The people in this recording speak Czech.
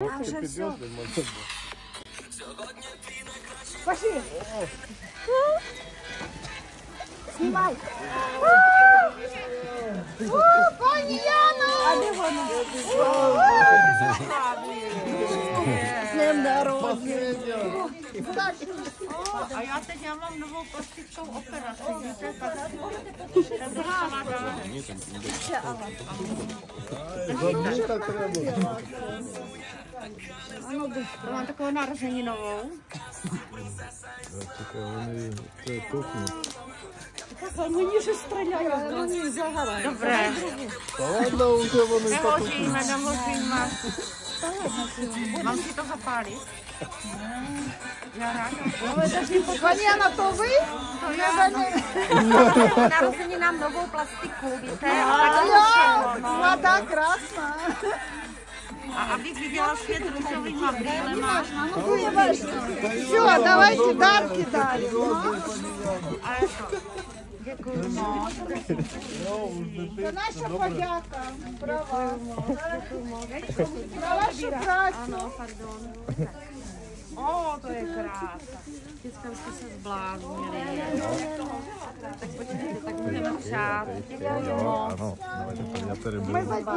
A že все. Пошли. Снимай. Пані Яна! А де вона? З днем народження. A já teď mám novou plastickou operaci. Mám takovou narozeninovou. Мені ж стріляють, вони загорають. Добре. Naložíme. Mám si to zapálit? Já ráda. Пані Яна, то ви? To já. Narozeninám novou plastiku, víte? No tak, krásná. A abych viděla svět růžovýma brýlema. Все, давайте дарки далі. A je to. Děkuji moc. Це наша подяка. Права. Про вашу працю. Ano, pardon. O, to je krása. Vždycky jste se zbláznili. Tak počkejte, tak můžeme přát. Děkuji moc. Ano, давайте,